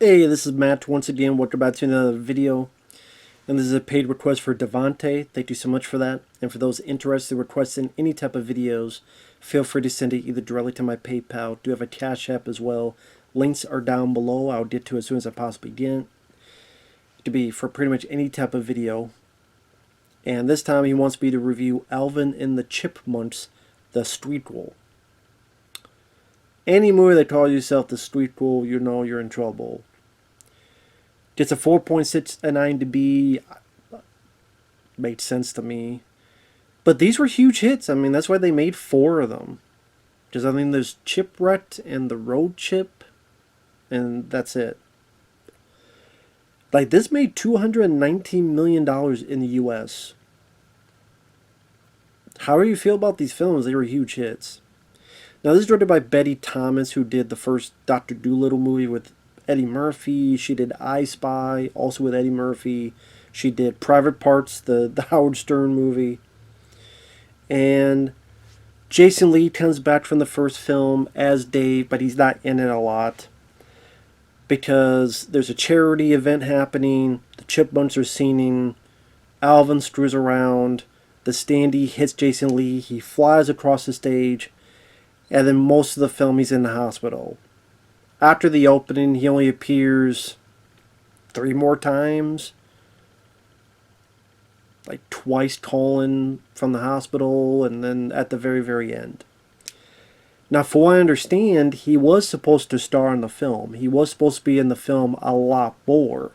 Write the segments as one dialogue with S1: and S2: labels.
S1: Hey, this is Matt once again. Welcome back to another video. And this is a paid request for Devonte. Thank you so much for that. And for those interested in requesting any type of videos, feel free to send it either directly to my PayPal. I do have a CashApp as well. Links are down below. I'll get to as soon as I possibly can. To be for pretty much any type of video. And this time he wants me to review Alvin and the Chipmunks, the Squeakquel. Any movie that calls yourself the Squeakquel, you know you're in trouble. Gets a 4.69 to be. Made sense to me. But these were huge hits. I mean, that's why they made 4 of them. Because I think there's Chipwrecked and the Road Chip. And that's it. Like, this made $219 million in the US. How do you feel about these films? They were huge hits. Now, this is directed by Betty Thomas, who did the first Dr. Dolittle movie with Eddie Murphy. She did I Spy, also with Eddie Murphy. She did Private Parts, the Howard Stern movie. And Jason Lee comes back from the first film as Dave, but he's not in it a lot. Because there's a charity event happening, the Chipmunks are singing, Alvin screws around, the standee hits Jason Lee, he flies across the stage, and then most of the film he's in the hospital. After the opening, he only appears 3 more times. Like twice calling from the hospital, and then at the very, very end. Now, for what I understand, he was supposed to star in the film. He was supposed to be in the film a lot more.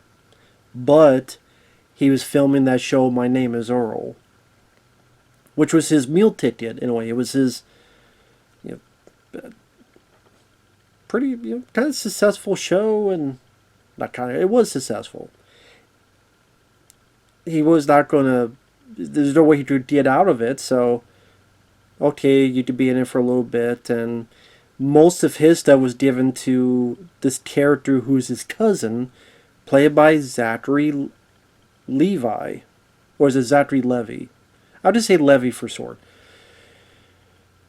S1: But he was filming that show, My Name is Earl. Which was his meal ticket, in a way. It was his pretty, kind of successful show, and not kind of, it was successful. He was not going to, there's no way he could get out of it, so, okay, you could be in it for a little bit, and most of his stuff was given to this character who's his cousin, played by Zachary Levi, or is it Zachary Levi? I'll just say Levi for short.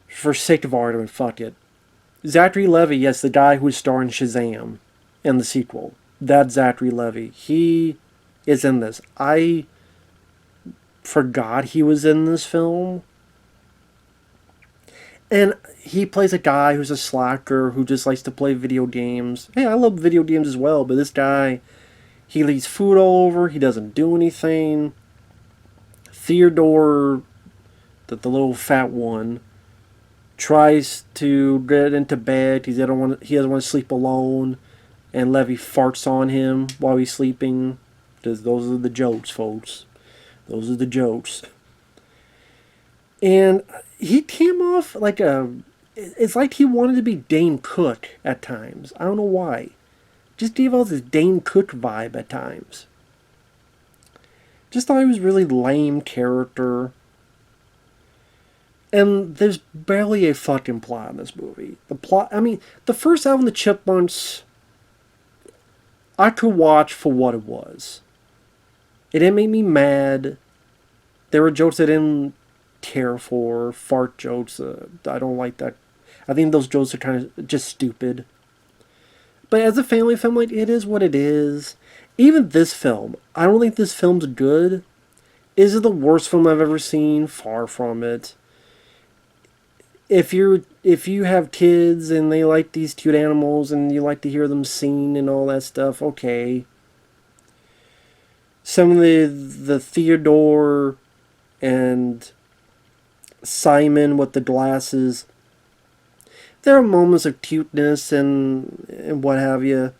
S1: For sake of argument, fuck it. Zachary Levi, yes, the guy who's starring Shazam in the sequel. That's Zachary Levi. He is in this. I forgot he was in this film. And he plays a guy who's a slacker who just likes to play video games. Hey, I love video games as well, but this guy, he leaves food all over. He doesn't do anything. Theodore, the little fat one, tries to get into bed. He doesn't want to sleep alone, and Levi farts on him while he's sleeping. Because those are the jokes, folks. Those are the jokes. And he came off like it's like he wanted to be Dane Cook at times. I don't know why. Just gave off this Dane Cook vibe at times. Just thought he was a really lame character. And there's barely a fucking plot in this movie. The plot, I mean, the first Alvin and the Chipmunks, I could watch for what it was. It didn't make me mad. There were jokes I didn't care for. Fart jokes. I don't like that. I think those jokes are kind of just stupid. But as a family film, like, it is what it is. Even this film, I don't think this film's good. Is it the worst film I've ever seen? Far from it. If you have kids and they like these cute animals and you like to hear them sing and all that stuff, okay. Some of the Theodore and Simon with the glasses, there are moments of cuteness and what have you.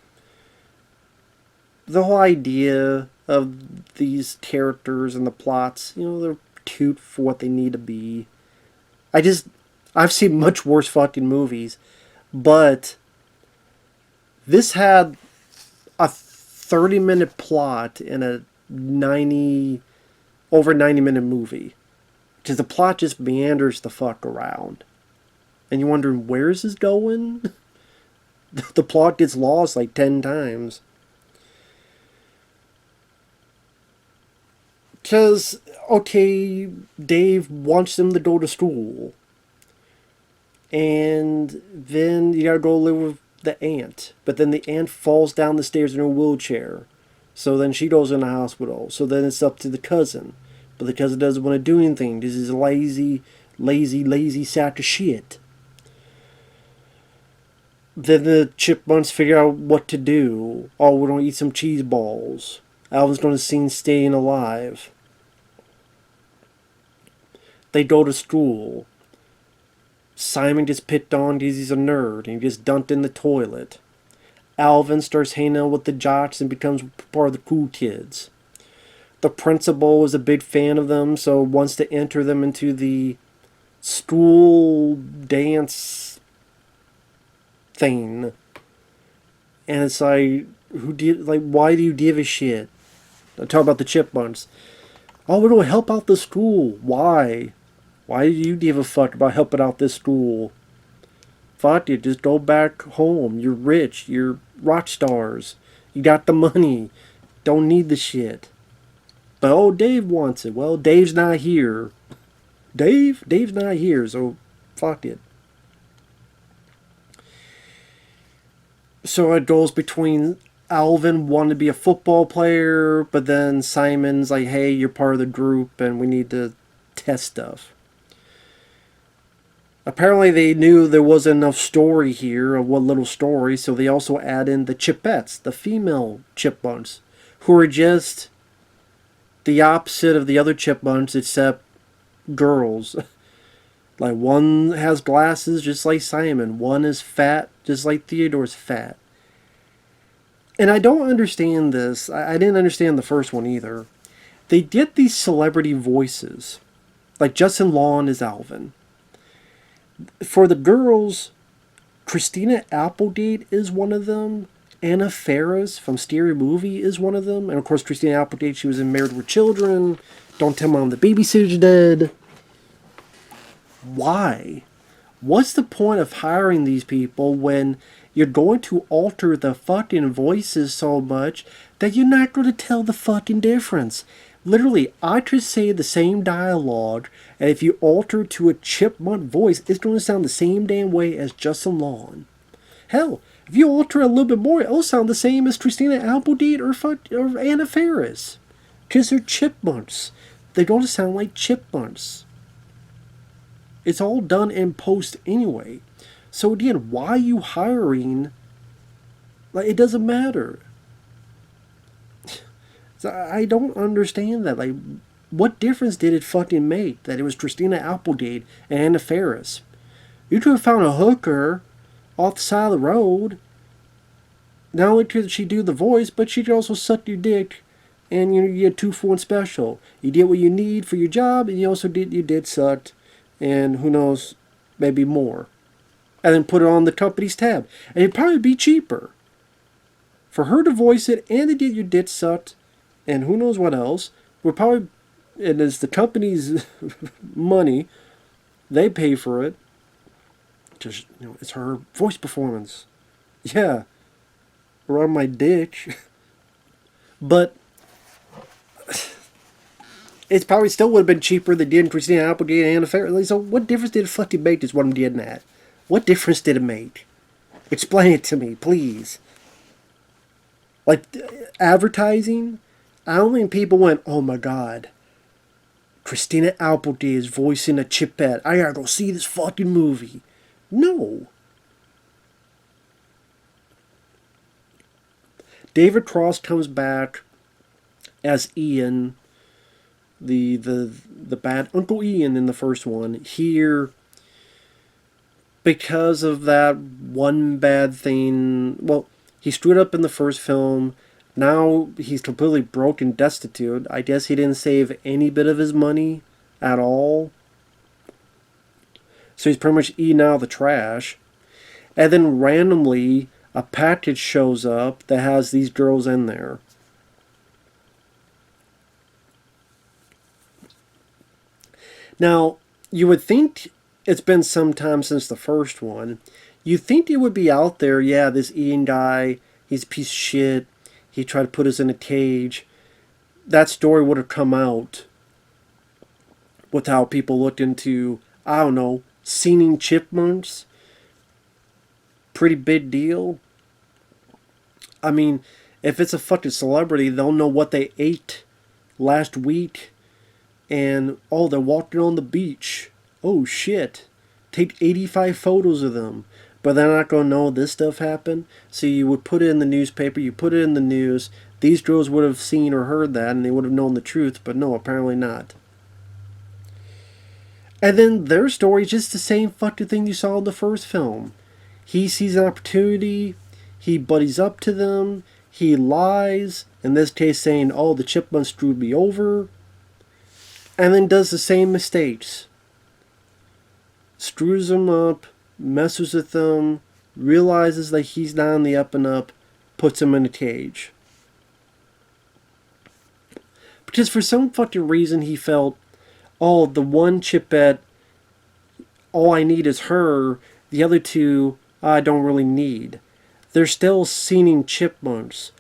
S1: The whole idea of these characters and the plots, they're cute for what they need to be. I've seen much worse fucking movies, but this had a 30-minute plot in a over 90-minute movie. Because the plot just meanders the fuck around. And you're wondering, where is this going? The plot gets lost like 10 times. Because, okay, Dave wants them to go to school. And then you gotta go live with the aunt. But then the aunt falls down the stairs in her wheelchair. So then she goes in the hospital. So then it's up to the cousin. But the cousin doesn't want to do anything. This is a lazy sack of shit. Then the chipmunks figure out what to do. Oh, we're going to eat some cheese balls. Alvin's going to sing Staying Alive. They go to school. Simon gets picked on because he's a nerd and he gets dumped in the toilet. Alvin starts hanging out with the jocks and becomes part of the cool kids. The principal is a big fan of them, so wants to enter them into the school dance thing. And it's like, why do you give a shit? I talk about the chipmunks. Oh, we're going to help out the school. Why? Why do you give a fuck about helping out this school? Fuck it, just go back home. You're rich. You're rock stars. You got the money. Don't need the shit. But oh, Dave wants it. Well, Dave's not here. Dave's not here, so fuck it. So it goes between Alvin wanting to be a football player, but then Simon's like, hey, you're part of the group and we need to test stuff. Apparently they knew there wasn't enough story here, of what little story, so they also add in the Chipettes, the female chipmunks, who are just the opposite of the other chipmunks except girls. Like one has glasses just like Simon, one is fat just like Theodore's fat. And I don't understand this. I didn't understand the first one either. They did these celebrity voices. Like Justin Long is Alvin. For the girls, Christina Applegate is one of them. Anna Faris from Scary Movie is one of them. And of course, Christina Applegate, she was in Married with Children. Don't Tell Mom the Babysitter's Dead. Why? What's the point of hiring these people when you're going to alter the fucking voices so much that you're not going to tell the fucking difference? Literally, I could say the same dialogue, and if you alter to a chipmunk voice, it's going to sound the same damn way as Justin Long. Hell, if you alter a little bit more, it'll sound the same as Christina Applegate or Anna Faris. Because they're chipmunks. They're going to sound like chipmunks. It's all done in post anyway. So again, why are you hiring? Like, it doesn't matter. So I don't understand that. Like, what difference did it fucking make that it was Christina Applegate and Anna Faris? You could have found a hooker off the side of the road. Not only could she do the voice, but she could also suck your dick, and you get 2-for-1 special. You get what you need for your job, and you also did sucked, and who knows, maybe more. And then put it on the company's tab. And it'd probably be cheaper for her to voice it and to get your dick sucked, and who knows what else. We're probably, and it's the company's money, they pay for it. Just, it's her voice performance. Yeah, around my dick. But it probably still would have been cheaper than did Christina Applegate and Anna Faris. So what difference did it fucking make is what I'm getting at. What difference did it make? Explain it to me, please. Like, advertising? I don't think people went, oh my god, Christina Applegate is voicing a Chipette. I gotta go see this fucking movie. No. David Cross comes back as Ian, the bad Uncle Ian in the first one. Here, because of that one bad thing, well, he screwed up in the first film. Now he's completely broke and destitute. I guess he didn't save any bit of his money at all. So he's pretty much eating out of the trash. And then randomly, a package shows up that has these girls in there. Now, you would think it's been some time since the first one. You'd think it would be out there, yeah, this Ian guy, he's a piece of shit. He tried to put us in a cage. That story would have come out with how people looked into, I don't know, singing chipmunks, pretty big deal. I mean, if it's a fucking celebrity, they'll know what they ate last week. And, oh, they're walking on the beach. Oh, shit. Take 85 photos of them. But they're not going to know this stuff happened. So you would put it in the newspaper. You put it in the news. These girls would have seen or heard that. And they would have known the truth. But no, apparently not. And then their story is just the same fucking thing you saw in the first film. He sees an opportunity. He buddies up to them. He lies. In this case saying, oh, the Chipmunks screwed me over. And then does the same mistakes. Screws them up, messes with them, realizes that he's not on the up and up, puts him in a cage. Because for some fucking reason he felt, oh, the one Chipette, all I need is her, the other two I don't really need. They're still singing chipmunks.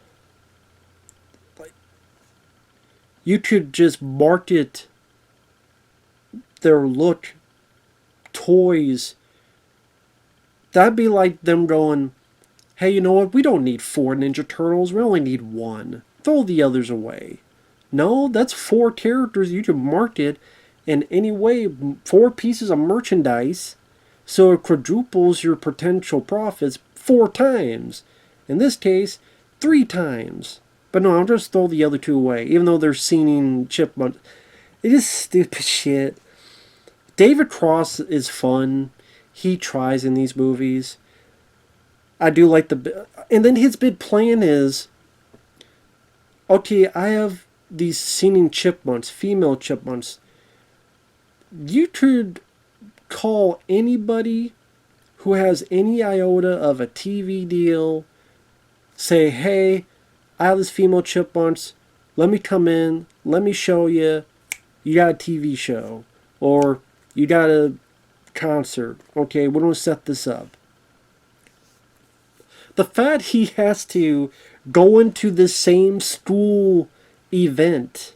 S1: You could just market their look, toys. That'd be like them going, hey, you know what? We don't need 4 Ninja Turtles. We only need 1. Throw the others away. No, that's 4 characters you can market in any way. 4 pieces of merchandise. So it quadruples your potential profits 4 times. In this case, 3 times. But no, I'll just throw the other 2 away. Even though they're singing chipmunks. It is stupid shit. David Cross is fun. He tries in these movies. I do like the... And then his big plan is... Okay, I have these singing chipmunks, female chipmunks. You could call anybody who has any iota of a TV deal. Say, hey, I have this female chipmunks. Let me come in. Let me show you. You got a TV show. Or... you got a concert. Okay, we're going to set this up. The fact he has to go into the same school event.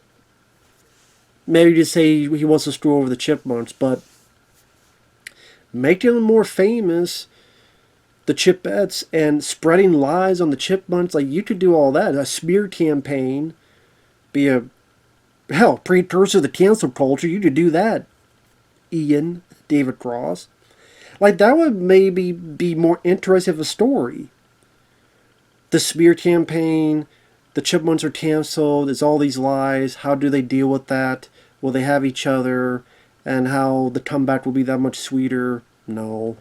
S1: Maybe to say he wants to screw over the Chipmunks, but making them more famous, the Chipettes, and spreading lies on the Chipmunks, like you could do all that. A smear campaign, be a, hell, precursor to the cancel culture, you could do that. Ian, David Cross. Like, that would maybe be more interesting of a story. The smear campaign, the Chipmunks are canceled, there's all these lies, how do they deal with that? Will they have each other? And how the comeback will be that much sweeter? No.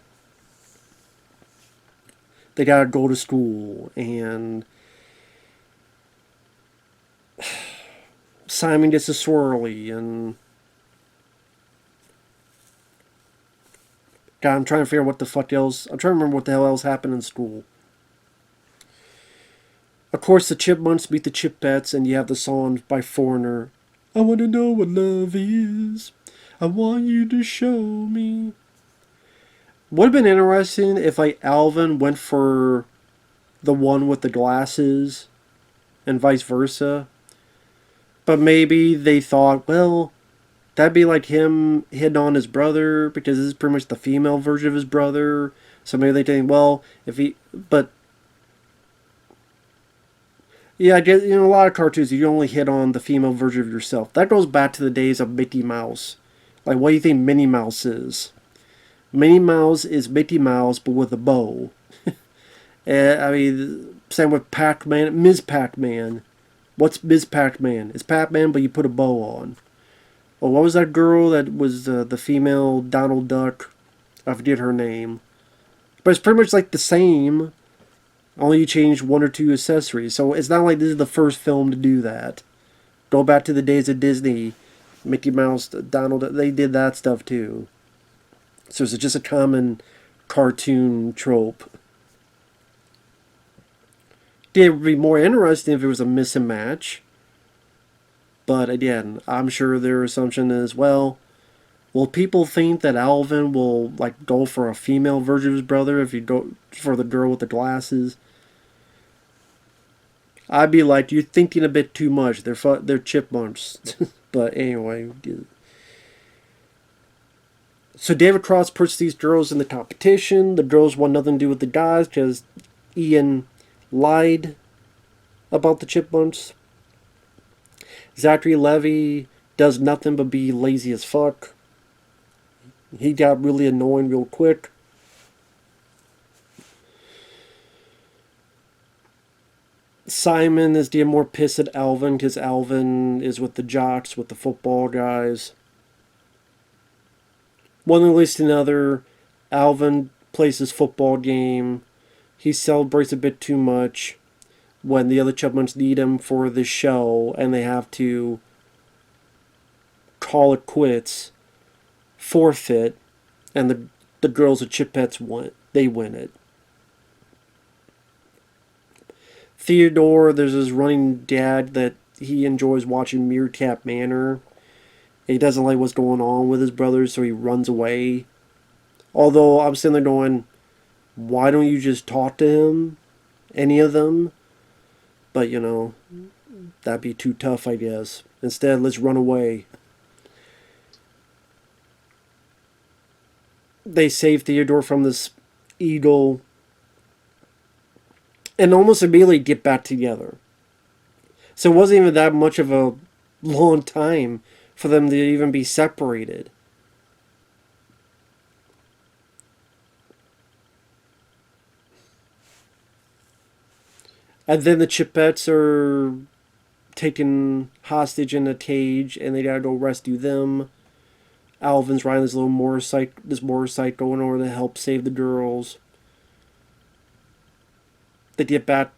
S1: They gotta go to school, and Simon gets a swirly, and God, I'm trying to figure out what the fuck else... I'm trying to remember what the hell else happened in school. Of course, the Chipmunks beat the Chipettes, and you have the song by Foreigner. I want to know what love is. I want you to show me. Would have been interesting if, like, Alvin went for the one with the glasses, and vice versa. But maybe they thought, well... that'd be like him hitting on his brother, because this is pretty much the female version of his brother. So maybe they think, well, if he... But... yeah, I guess, you know, a lot of cartoons, you only hit on the female version of yourself. That goes back to the days of Mickey Mouse. Like, what do you think Minnie Mouse is? Minnie Mouse is Mickey Mouse, but with a bow. I mean, same with Pac-Man, Ms. Pac-Man. What's Ms. Pac-Man? It's Pac-Man, but you put a bow on. Well, what was that girl that was the female Donald Duck? I forget her name. But it's pretty much like the same. Only you change 1 or 2 accessories. So it's not like this is the first film to do that. Go back to the days of Disney. Mickey Mouse, Donald, they did that stuff too. So it's just a common cartoon trope. It would be more interesting if it was a miss and match. But again, I'm sure their assumption is, well, will people think that Alvin will, like, go for a female version of his brother if you go for the girl with the glasses? I'd be like, you're thinking a bit too much. They're chipmunks. But anyway. So David Cross puts these girls in the competition. The girls want nothing to do with the guys because Ian lied about the Chipmunks. Zachary Levi does nothing but be lazy as fuck. He got really annoying real quick. Simon is getting more pissed at Alvin because Alvin is with the jocks, with the football guys. One thing leads to another. Alvin plays his football game. He celebrates a bit too much when the other Chipmunks need him for the show and they have to call it quits, forfeit, and the girls at Chipettes win. They win it. Theodore, there's this running gag that he enjoys watching Meerkat Manor. He doesn't like what's going on with his brothers, so he runs away. Although I'm sitting there going, why don't you just talk to him? Any of them? But, you know, that'd be too tough, I guess. Instead, let's run away. They save Theodore from this eagle and almost immediately get back together. So it wasn't even that much of a long time for them to even be separated. And then the Chipettes are taken hostage in a cage, and they gotta go rescue them. Alvin's riding this motorcycle in order to help save the girls. They get back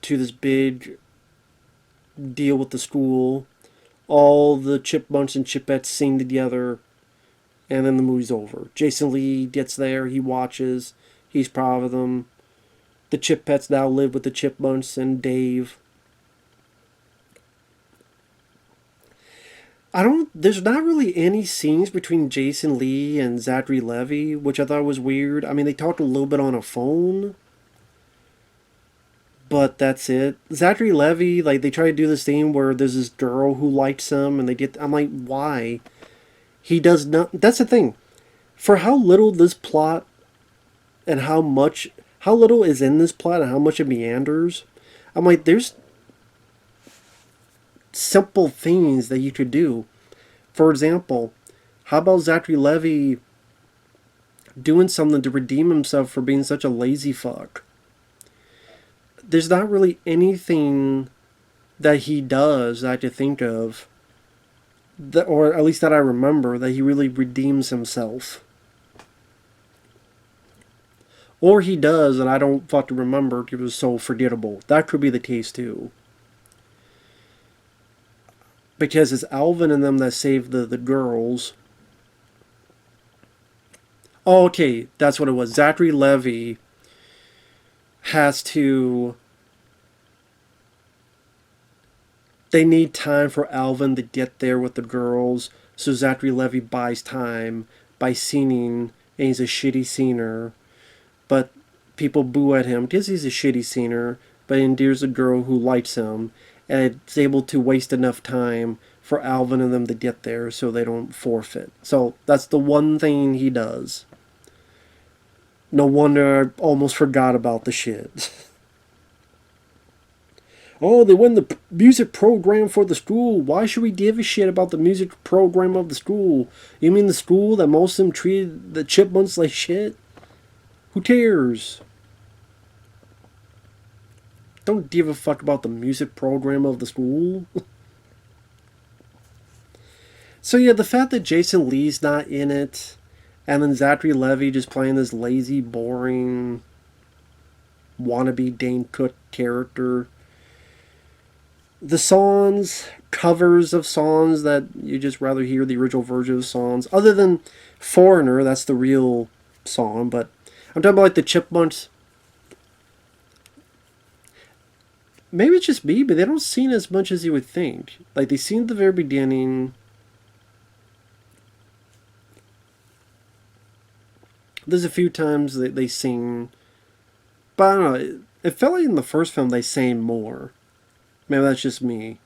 S1: to this big deal with the school. All the Chipmunks and Chipettes sing together, and then the movie's over. Jason Lee gets there, he watches, he's proud of them. The Chipettes now live with the Chipmunks and Dave. There's not really any scenes between Jason Lee and Zachary Levi, which I thought was weird. I mean, they talked a little bit on a phone, but that's it. Zachary Levi, like, they try to do this thing where there's this girl who likes him, and I'm like, why? He does not, that's the thing. For how little this plot, and how little is in this plot, and how much it meanders, I'm like, there's simple things that you could do. For example, how about Zachary Levi doing something to redeem himself for being such a lazy fuck? There's not really anything that he does that I could think of, that, or at least that I remember, that he really redeems himself. Or he does, and I don't fucking remember because it was so forgettable. That could be the case too. Because it's Alvin and them that save the girls. Oh, okay, that's what it was. Zachary Levi has to... They need time for Alvin to get there with the girls, so Zachary Levi buys time by singing, and he's a shitty singer. But people boo at him because he's a shitty singer, but he endears a girl who likes him, and it's able to waste enough time for Alvin and them to get there so they don't forfeit. So that's the one thing he does. No wonder I almost forgot about the shit. Oh, they win the music program for the school. Why should we give a shit about the music program of the school? You mean the school that most of them treated the Chipmunks like shit? Who cares? Don't give a fuck about the music program of the school. So yeah, the fact that Jason Lee's not in it, and then Zachary Levi just playing this lazy, boring, wannabe Dane Cook character. The songs, covers of songs that you just rather hear the original version of songs, other than Foreigner, that's the real song, but I'm talking about like the Chipmunks. Maybe it's just me, but they don't sing as much as you would think. Like, they sing at the very beginning. There's a few times that they sing, but I don't know. It felt like in the first film they sang more. Maybe that's just me.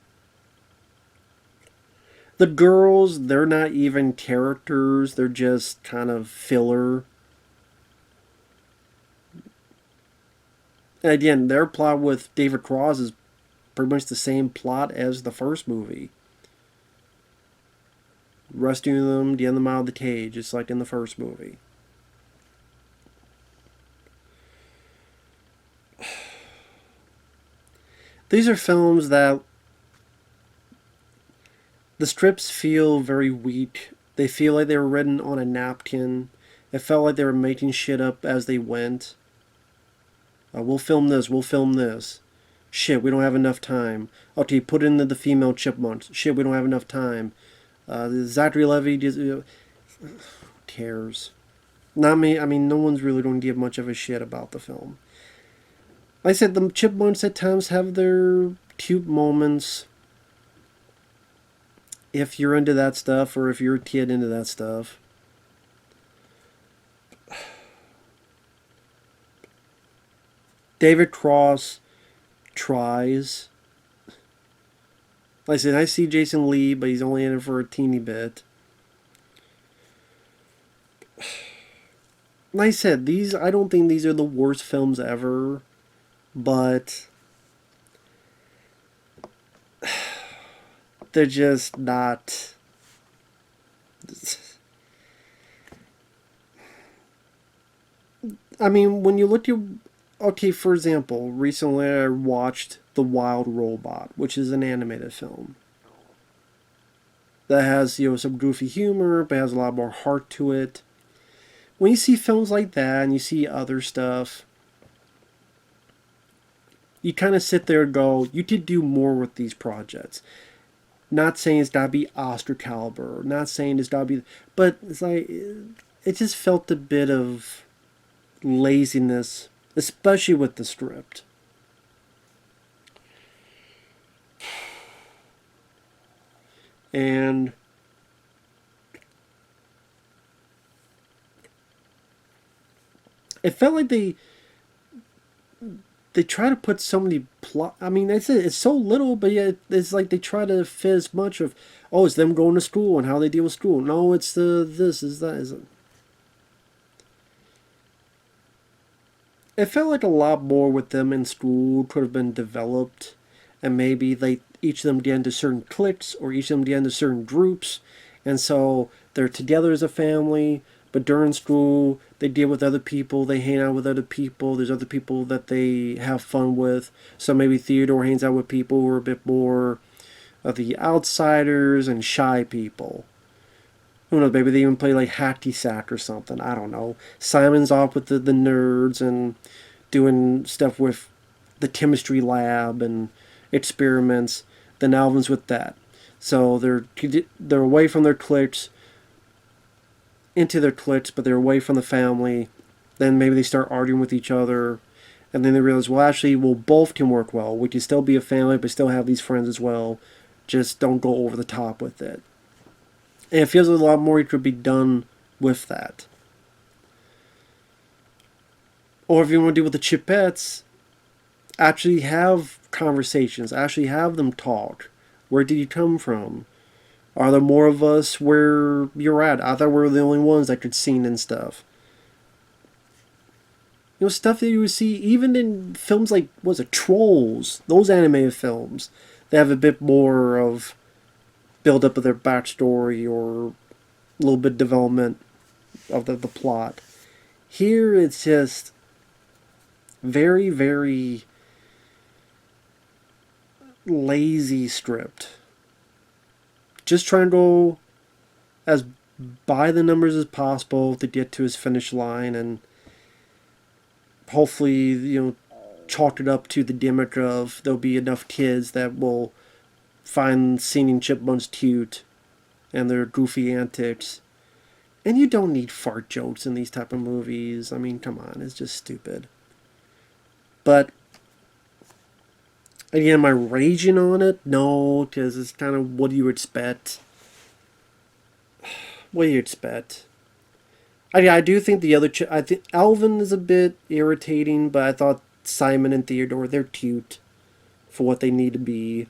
S1: The girls, they're not even characters. They're just kind of filler. And again, their plot with David Cross is pretty much the same plot as the first movie. Rescuing them, getting them out of the cage, just like in the first movie. These are films that the strips feel very weak. They feel like they were written on a napkin. It felt like they were making shit up as they went. We'll film this, we'll film this. Shit, we don't have enough time. Okay, put in the female chipmunks. Shit, we don't have enough time. Zachary Levi just cares. Not me. I mean, no one's really going to give much of a shit about the film. Like I said, the chipmunks at times have their cute moments. If you're into that stuff, or if you're a kid into that stuff. David Cross tries. Like I said, I see Jason Lee, but he's only in it for a teeny bit. Like I said, I don't think these are the worst films ever, but they're just not. I mean, when you look at, okay, for example, recently I watched The Wild Robot, which is an animated film that has, some goofy humor, but has a lot more heart to it. When you see films like that and you see other stuff, you kind of sit there and go, you could do more with these projects. Not saying it's got to be Oscar caliber, not saying it's got to be, but it's like, it just felt a bit of laziness, especially with the script. And it felt like they try to put so many plot. I mean, it's so little, but yet it's like they try to fit as much of, oh, it's them going to school and how they deal with school. No, it's this is that is. It felt like a lot more with them in school could have been developed, and maybe they each of them get into certain cliques or each of them get into certain groups, and so they're together as a family. But during school, they deal with other people. They hang out with other people. There's other people that they have fun with. So maybe Theodore hangs out with people who are a bit more of the outsiders and shy people. Who knows? Maybe they even play like hacky sack or something. I don't know. Simon's off with the nerds and doing stuff with the chemistry lab and experiments. Then Alvin's with that. So they're away from their cliques, into their cliques, but they're away from the family. Then maybe they start arguing with each other, and then they realize, well, actually, both can work well. We can still be a family, but still have these friends as well. Just don't go over the top with it. And it feels a lot more could be done with that. Or if you want to do with the Chipettes, actually have conversations, actually have them talk. Where did you come from? Are there more of us where you're at? I thought we were the only ones that could sing and stuff. Stuff that you would see even in films like, was it Trolls? Those animated films. They have a bit more of build up of their backstory or a little bit of development of the plot. Here it's just very, very lazy script. Just trying to go as by the numbers as possible to get to his finish line, and hopefully, chalk it up to the gimmick of there'll be enough kids that will find singing chipmunks cute and their goofy antics. And you don't need fart jokes in these type of movies. I mean, come on, it's just stupid. But again, am I raging on it? No, because it's kind of what do you expect? What do you expect? I do think I think Alvin is a bit irritating, but I thought Simon and Theodore, they're cute for what they need to be.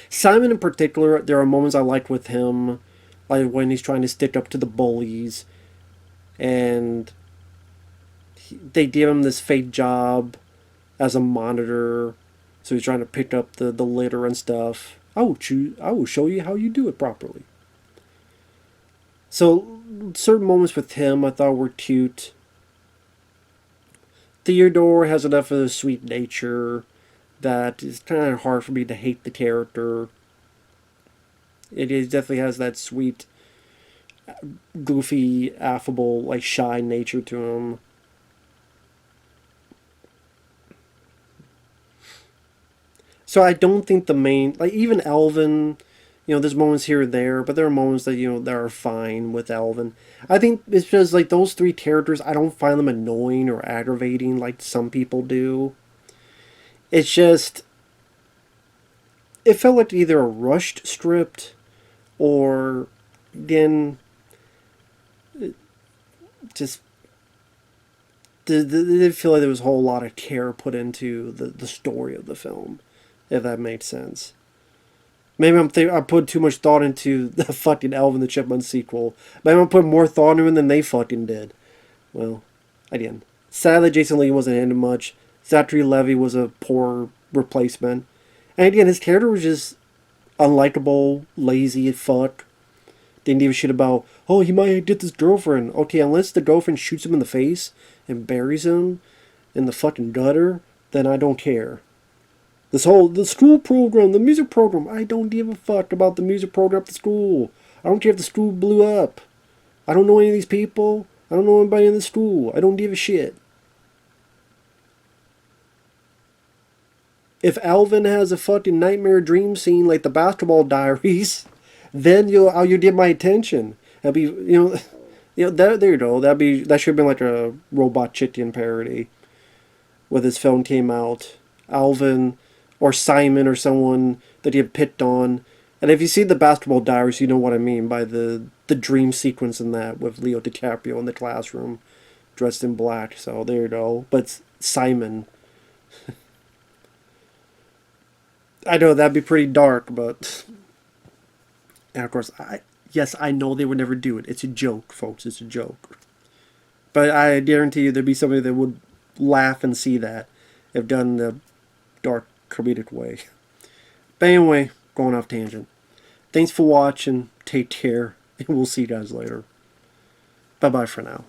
S1: Simon in particular, there are moments I liked with him, like when he's trying to stick up to the bullies, and they give him this fake job as a monitor, so he's trying to pick up the litter and stuff. I will show you how you do it properly. So certain moments with him I thought were cute. Theodore has enough of a sweet nature that it's kind of hard for me to hate the character. Definitely has that sweet, goofy, affable, like shy nature to him. So I don't think the main, like even Alvin, there's moments here and there, but there are moments that that are fine with Alvin. I think it's just like those three characters. I don't find them annoying or aggravating like some people do. It's just it felt like either a rushed script or then just did feel like there was a whole lot of care put into the story of the film, if that makes sense. Maybe I put too much thought into the fucking Alvin the Chipmunks sequel. Maybe I'm putting more thought into it than they fucking did. Well, I didn't. Sadly, Jason Lee wasn't in it much. Zachary Levi was a poor replacement. And again, his character was just unlikable, lazy as fuck. Didn't give a shit about, oh, he might get this girlfriend. Okay, unless the girlfriend shoots him in the face and buries him in the fucking gutter, then I don't care. The school program, the music program, I don't give a fuck about the music program at the school. I don't care if the school blew up. I don't know any of these people. I don't know anybody in the school. I don't give a shit. If Alvin has a fucking nightmare dream scene like the Basketball Diaries, then you get my attention. That'd be there you go. That should have been like a Robot Chicken parody. When this film came out, Alvin or Simon or someone that he had picked on. And if you see the Basketball Diaries, you know what I mean by the dream sequence in that with Leo DiCaprio in the classroom dressed in black. So there you go. But Simon. I know that'd be pretty dark, but... And of course, I know they would never do it. It's a joke, folks. It's a joke. But I guarantee you there'd be somebody that would laugh and see that if done in a dark, comedic way. But anyway, going off tangent. Thanks for watching. Take care. And we'll see you guys later. Bye-bye for now.